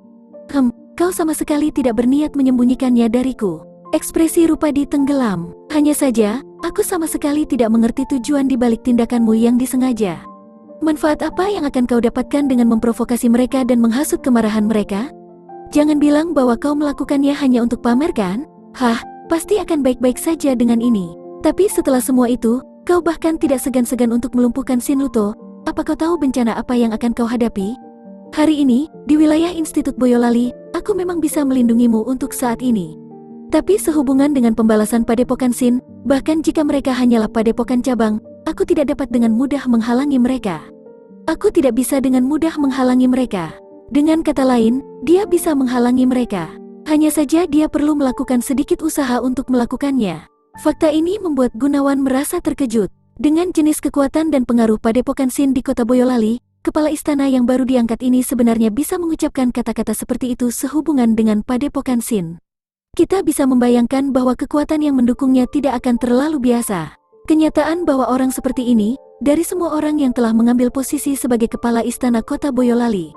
Kau sama sekali tidak berniat menyembunyikannya dariku. Ekspresi Rupadi tenggelam. Hanya saja, aku sama sekali tidak mengerti tujuan di balik tindakanmu yang disengaja. Manfaat apa yang akan kau dapatkan dengan memprovokasi mereka dan menghasut kemarahan mereka? Jangan bilang bahwa kau melakukannya hanya untuk pamer kan? Pasti akan baik-baik saja dengan ini. Tapi setelah semua itu, kau bahkan tidak segan-segan untuk melumpuhkan Shin Luto. Apa kau tahu bencana apa yang akan kau hadapi? Hari ini, di wilayah Institut Boyolali, aku memang bisa melindungimu untuk saat ini. Tapi sehubungan dengan pembalasan Padepokan Shin, bahkan jika mereka hanyalah padepokan cabang, aku tidak dapat dengan mudah menghalangi mereka. Aku tidak bisa dengan mudah menghalangi mereka. Dengan kata lain, dia bisa menghalangi mereka. Hanya saja dia perlu melakukan sedikit usaha untuk melakukannya. Fakta ini membuat Gunawan merasa terkejut. Dengan jenis kekuatan dan pengaruh Padepokan Shin di kota Boyolali, kepala istana yang baru diangkat ini sebenarnya bisa mengucapkan kata-kata seperti itu sehubungan dengan Padepokan Shin. Kita bisa membayangkan bahwa kekuatan yang mendukungnya tidak akan terlalu biasa. Kenyataan bahwa orang seperti ini, dari semua orang yang telah mengambil posisi sebagai kepala istana kota Boyolali,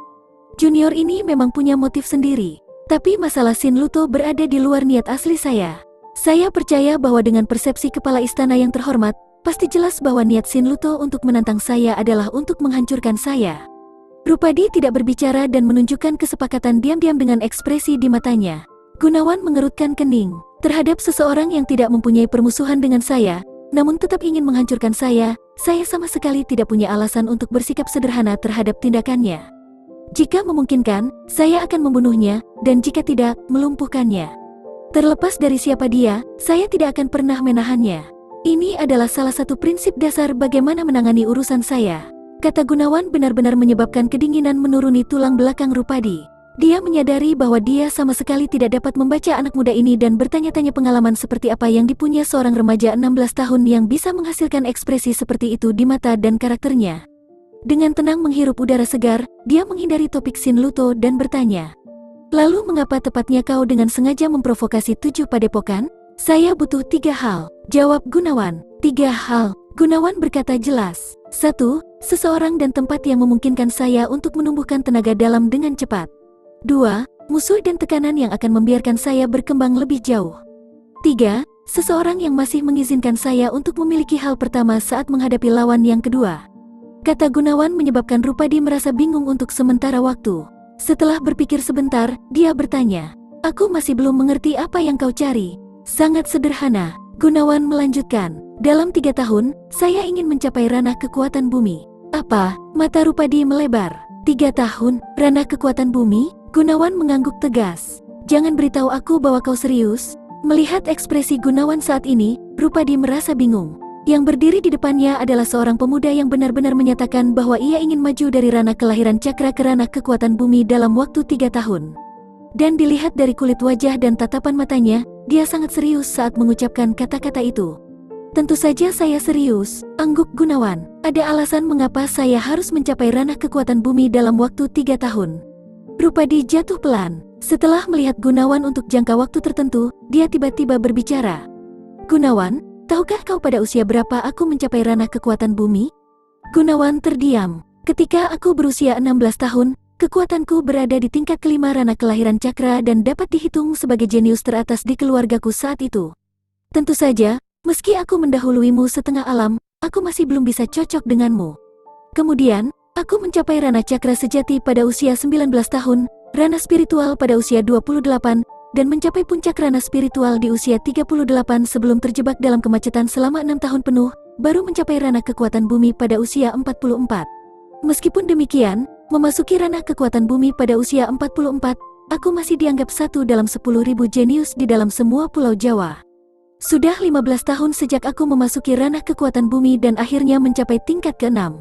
junior ini memang punya motif sendiri. Tapi masalah Shin Luto berada di luar niat asli saya. Saya percaya bahwa dengan persepsi kepala istana yang terhormat, pasti jelas bahwa niat Shin Luto untuk menantang saya adalah untuk menghancurkan saya. Rupadi tidak berbicara dan menunjukkan kesepakatan diam-diam dengan ekspresi di matanya. Gunawan mengerutkan kening. Terhadap seseorang yang tidak mempunyai permusuhan dengan saya, namun tetap ingin menghancurkan saya sama sekali tidak punya alasan untuk bersikap sederhana terhadap tindakannya. Jika memungkinkan, saya akan membunuhnya, dan jika tidak, melumpuhkannya. Terlepas dari siapa dia, saya tidak akan pernah menahannya. Ini adalah salah satu prinsip dasar bagaimana menangani urusan saya. Kata Gunawan benar-benar menyebabkan kedinginan menuruni tulang belakang Rupadi. Dia menyadari bahwa dia sama sekali tidak dapat membaca anak muda ini dan bertanya-tanya pengalaman seperti apa yang dipunya seorang remaja 16 tahun yang bisa menghasilkan ekspresi seperti itu di mata dan karakternya. Dengan tenang menghirup udara segar, dia menghindari topik Shin Luto dan bertanya, "Lalu mengapa tepatnya kau dengan sengaja memprovokasi 7 padepokan?" "Saya butuh 3 hal," jawab Gunawan. 3 hal, Gunawan berkata jelas. 1. Seseorang dan tempat yang memungkinkan saya untuk menumbuhkan tenaga dalam dengan cepat. 2. Musuh dan tekanan yang akan membiarkan saya berkembang lebih jauh. 3. Seseorang yang masih mengizinkan saya untuk memiliki hal pertama saat menghadapi lawan yang kedua. Kata Gunawan menyebabkan Rupadi merasa bingung untuk sementara waktu. Setelah berpikir sebentar, dia bertanya, "Aku masih belum mengerti apa yang kau cari." "Sangat sederhana," Gunawan melanjutkan. "Dalam 3 tahun, saya ingin mencapai ranah kekuatan bumi." "Apa?" Mata Rupadi melebar. 3 tahun, ranah kekuatan bumi? Gunawan mengangguk tegas. "Jangan beritahu aku bahwa kau serius." Melihat ekspresi Gunawan saat ini, Rupadi merasa bingung. Yang berdiri di depannya adalah seorang pemuda yang benar-benar menyatakan bahwa ia ingin maju dari ranah kelahiran cakra ke ranah kekuatan bumi dalam waktu 3 tahun. Dan dilihat dari kulit wajah dan tatapan matanya, dia sangat serius saat mengucapkan kata-kata itu. "Tentu saja saya serius," angguk Gunawan. "Ada alasan mengapa saya harus mencapai ranah kekuatan bumi dalam waktu 3 tahun. Rupadi jatuh pelan. Setelah melihat Gunawan untuk jangka waktu tertentu, dia tiba-tiba berbicara. "Gunawan, tahukah kau pada usia berapa aku mencapai ranah kekuatan bumi?" Gunawan terdiam. "Ketika aku berusia 16 tahun, kekuatanku berada di tingkat kelima ranah kelahiran cakra dan dapat dihitung sebagai jenius teratas di keluargaku saat itu. Tentu saja, meski aku mendahuluimu setengah alam, aku masih belum bisa cocok denganmu. Kemudian, aku mencapai ranah cakra sejati pada usia 19 tahun, ranah spiritual pada usia 28, dan mencapai puncak ranah spiritual di usia 38 sebelum terjebak dalam kemacetan selama 6 tahun penuh, baru mencapai ranah kekuatan bumi pada usia 44. Meskipun demikian, memasuki ranah kekuatan bumi pada usia 44, aku masih dianggap satu dalam 10.000 jenius di dalam semua pulau Jawa. Sudah 15 tahun sejak aku memasuki ranah kekuatan bumi dan akhirnya mencapai tingkat ke-6.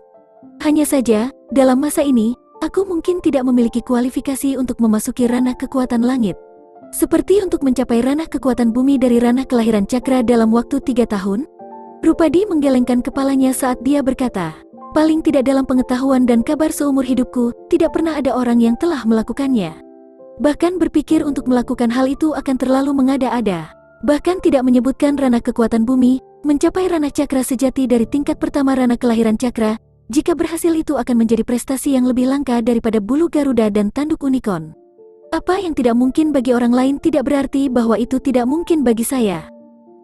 Hanya saja, dalam masa ini, aku mungkin tidak memiliki kualifikasi untuk memasuki ranah kekuatan langit. Seperti untuk mencapai ranah kekuatan bumi dari ranah kelahiran cakra dalam waktu 3 tahun. Rupadi menggelengkan kepalanya saat dia berkata, "Paling tidak dalam pengetahuan dan kabar seumur hidupku, tidak pernah ada orang yang telah melakukannya. Bahkan berpikir untuk melakukan hal itu akan terlalu mengada-ada. Bahkan tidak menyebutkan ranah kekuatan bumi, mencapai ranah cakra sejati dari tingkat pertama ranah kelahiran cakra, Jika berhasil itu akan menjadi prestasi yang lebih langka daripada bulu Garuda dan tanduk unicorn. Apa yang tidak mungkin bagi orang lain tidak berarti bahwa itu tidak mungkin bagi saya.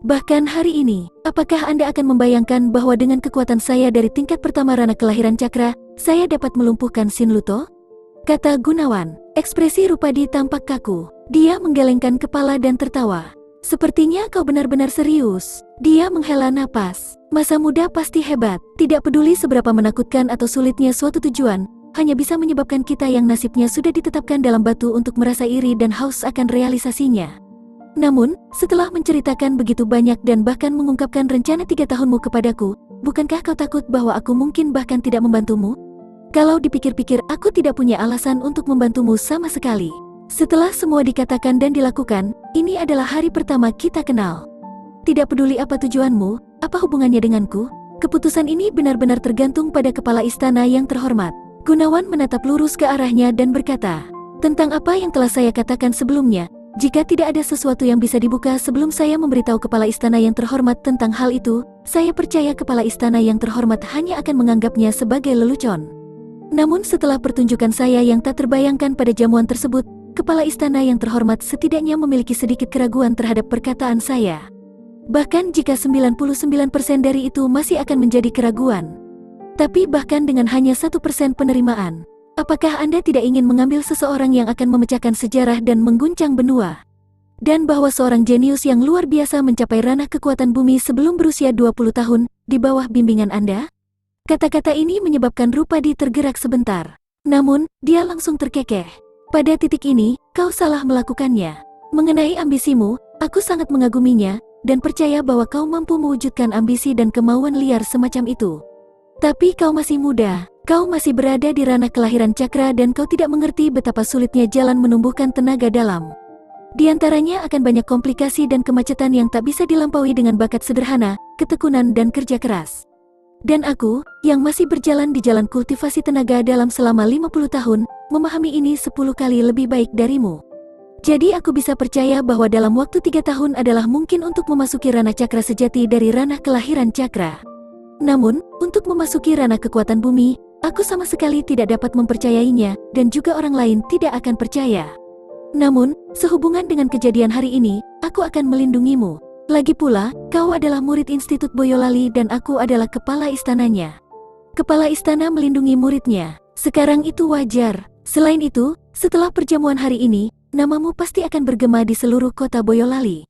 Bahkan hari ini, apakah Anda akan membayangkan bahwa dengan kekuatan saya dari tingkat pertama Rana Kelahiran Cakra, saya dapat melumpuhkan Shin Luto? Kata Gunawan. Ekspresi Rupadi tampak kaku. Dia menggelengkan kepala dan tertawa. Sepertinya kau benar-benar serius. Dia menghela napas. Masa muda pasti hebat. Tidak peduli seberapa menakutkan atau sulitnya suatu tujuan, hanya bisa menyebabkan kita yang nasibnya sudah ditetapkan dalam batu untuk merasa iri dan haus akan realisasinya. Namun, setelah menceritakan begitu banyak dan bahkan mengungkapkan rencana 3 tahunmu kepadaku, bukankah kau takut bahwa aku mungkin bahkan tidak membantumu? Kalau dipikir-pikir, aku tidak punya alasan untuk membantumu sama sekali. Setelah semua dikatakan dan dilakukan, ini adalah hari pertama kita kenal. Tidak peduli apa tujuanmu, apa hubungannya denganku, keputusan ini benar-benar tergantung pada kepala istana yang terhormat. Gunawan menatap lurus ke arahnya dan berkata, tentang apa yang telah saya katakan sebelumnya, jika tidak ada sesuatu yang bisa dibuka sebelum saya memberitahu kepala istana yang terhormat tentang hal itu, saya percaya kepala istana yang terhormat hanya akan menganggapnya sebagai lelucon. Namun setelah pertunjukan saya yang tak terbayangkan pada jamuan tersebut, kepala istana yang terhormat setidaknya memiliki sedikit keraguan terhadap perkataan saya. Bahkan jika 99% dari itu masih akan menjadi keraguan. Tapi bahkan dengan hanya 1% penerimaan, apakah Anda tidak ingin mengambil seseorang yang akan memecahkan sejarah dan mengguncang benua? Dan bahwa seorang jenius yang luar biasa mencapai ranah kekuatan bumi sebelum berusia 20 tahun, di bawah bimbingan Anda? Kata-kata ini menyebabkan Rupadi tergerak sebentar. Namun, dia langsung terkekeh. Pada titik ini, kau salah melakukannya. Mengenai ambisimu, aku sangat mengaguminya, dan percaya bahwa kau mampu mewujudkan ambisi dan kemauan liar semacam itu. Tapi kau masih muda, kau masih berada di ranah kelahiran cakra dan kau tidak mengerti betapa sulitnya jalan menumbuhkan tenaga dalam. Di antaranya akan banyak komplikasi dan kemacetan yang tak bisa dilampaui dengan bakat sederhana, ketekunan dan kerja keras. Dan aku, yang masih berjalan di jalan kultivasi tenaga dalam selama 50 tahun, memahami ini 10 kali lebih baik darimu. Jadi aku bisa percaya bahwa dalam waktu 3 tahun adalah mungkin untuk memasuki ranah cakra sejati dari ranah kelahiran cakra. Namun, untuk memasuki ranah kekuatan bumi, aku sama sekali tidak dapat mempercayainya, dan juga orang lain tidak akan percaya. Namun, sehubungan dengan kejadian hari ini, aku akan melindungimu. Lagi pula, kau adalah murid Institut Boyolali dan aku adalah kepala istananya. Kepala istana melindungi muridnya. Sekarang itu wajar. Selain itu, setelah perjamuan hari ini, namamu pasti akan bergema di seluruh kota Boyolali.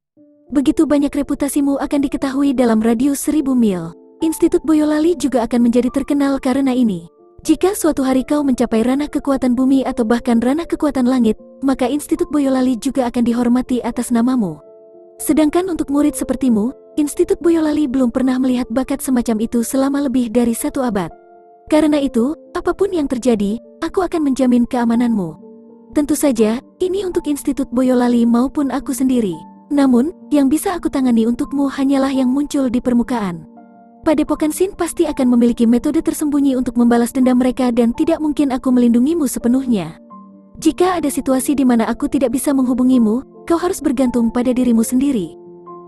Begitu banyak reputasimu akan diketahui dalam radius 1000 mil. Institut Boyolali juga akan menjadi terkenal karena ini. Jika suatu hari kau mencapai ranah kekuatan bumi atau bahkan ranah kekuatan langit, maka Institut Boyolali juga akan dihormati atas namamu. Sedangkan untuk murid sepertimu, Institut Boyolali belum pernah melihat bakat semacam itu selama lebih dari 1 abad. Karena itu, apapun yang terjadi, aku akan menjamin keamananmu. Tentu saja, ini untuk Institut Boyolali maupun aku sendiri. Namun, yang bisa aku tangani untukmu hanyalah yang muncul di permukaan. Padepokan Shin pasti akan memiliki metode tersembunyi untuk membalas dendam mereka dan tidak mungkin aku melindungimu sepenuhnya. Jika ada situasi di mana aku tidak bisa menghubungimu, kau harus bergantung pada dirimu sendiri.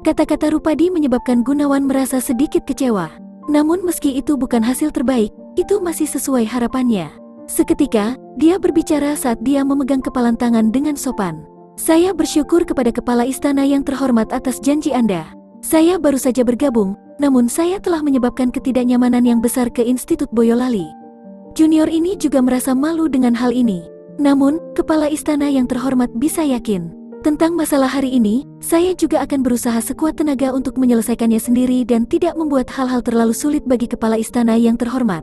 Kata-kata Rupadi menyebabkan Gunawan merasa sedikit kecewa. Namun meski itu bukan hasil terbaik, itu masih sesuai harapannya. Seketika, dia berbicara saat dia memegang kepalan tangan dengan sopan. Saya bersyukur kepada kepala istana yang terhormat atas janji Anda. Saya baru saja bergabung, namun saya telah menyebabkan ketidaknyamanan yang besar ke Institut Boyolali. Junior ini juga merasa malu dengan hal ini. Namun, kepala istana yang terhormat bisa yakin. Tentang masalah hari ini, saya juga akan berusaha sekuat tenaga untuk menyelesaikannya sendiri dan tidak membuat hal-hal terlalu sulit bagi kepala istana yang terhormat.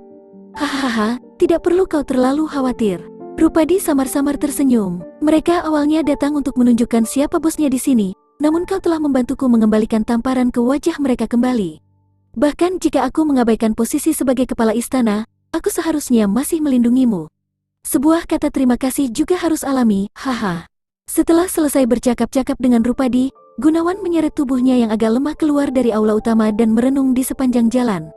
Hahaha, tidak perlu kau terlalu khawatir. Rupadi samar-samar tersenyum. Mereka awalnya datang untuk menunjukkan siapa bosnya di sini, namun kau telah membantuku mengembalikan tamparan ke wajah mereka kembali. Bahkan jika aku mengabaikan posisi sebagai kepala istana, aku seharusnya masih melindungimu. Sebuah kata terima kasih juga harus alami, haha. Setelah selesai bercakap-cakap dengan Rupadi, Gunawan menyeret tubuhnya yang agak lemah keluar dari aula utama dan merenung di sepanjang jalan.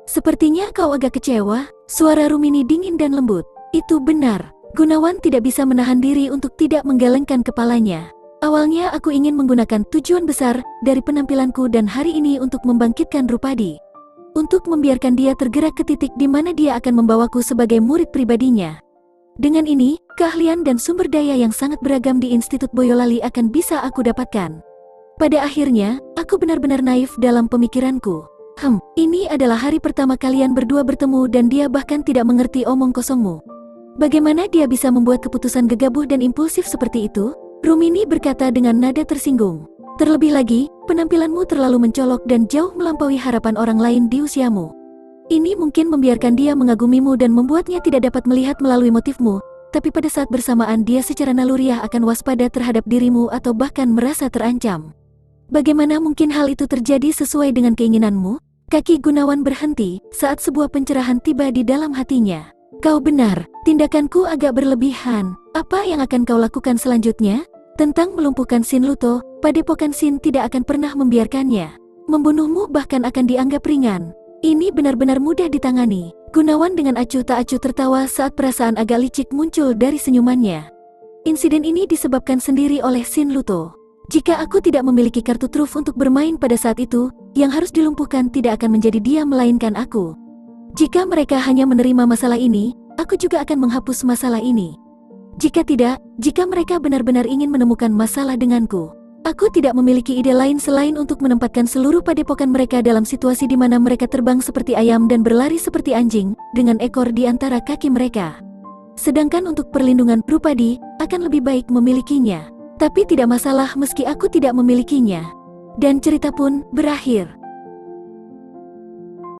Sepertinya kau agak kecewa, suara Rumini dingin dan lembut. Itu benar, Gunawan tidak bisa menahan diri untuk tidak menggelengkan kepalanya. Awalnya aku ingin menggunakan tujuan besar dari penampilanku dan hari ini untuk membangkitkan Rupadi. untuk membiarkan dia tergerak ke titik di mana dia akan membawaku sebagai murid pribadinya. Dengan ini, keahlian dan sumber daya yang sangat beragam di Institut Boyolali akan bisa aku dapatkan. Pada akhirnya, aku benar-benar naif dalam pemikiranku. Ini adalah hari pertama kalian berdua bertemu dan dia bahkan tidak mengerti omong kosongmu. Bagaimana dia bisa membuat keputusan gegabah dan impulsif seperti itu? Rumini berkata dengan nada tersinggung. Terlebih lagi, penampilanmu terlalu mencolok dan jauh melampaui harapan orang lain di usiamu. Ini mungkin membiarkan dia mengagumimu dan membuatnya tidak dapat melihat melalui motifmu, tapi pada saat bersamaan dia secara naluriah akan waspada terhadap dirimu atau bahkan merasa terancam. Bagaimana mungkin hal itu terjadi sesuai dengan keinginanmu? Kaki Gunawan berhenti saat sebuah pencerahan tiba di dalam hatinya. Kau benar, tindakanku agak berlebihan. Apa yang akan kau lakukan selanjutnya? Tentang melumpuhkan Shin Luto, Padepokan Shin tidak akan pernah membiarkannya. Membunuhmu bahkan akan dianggap ringan. Ini benar-benar mudah ditangani. Gunawan dengan acuh tak acuh tertawa saat perasaan agak licik muncul dari senyumannya. Insiden ini disebabkan sendiri oleh Shin Luto. Jika aku tidak memiliki kartu truf untuk bermain pada saat itu, yang harus dilumpuhkan tidak akan menjadi dia melainkan aku. Jika mereka hanya menerima masalah ini, aku juga akan menghapus masalah ini. Jika tidak, jika mereka benar-benar ingin menemukan masalah denganku, aku tidak memiliki ide lain selain untuk menempatkan seluruh padepokan mereka dalam situasi di mana mereka terbang seperti ayam dan berlari seperti anjing, dengan ekor di antara kaki mereka. Sedangkan untuk perlindungan Drupadi, akan lebih baik memilikinya. Tapi tidak masalah meski aku tidak memilikinya. Dan cerita pun berakhir.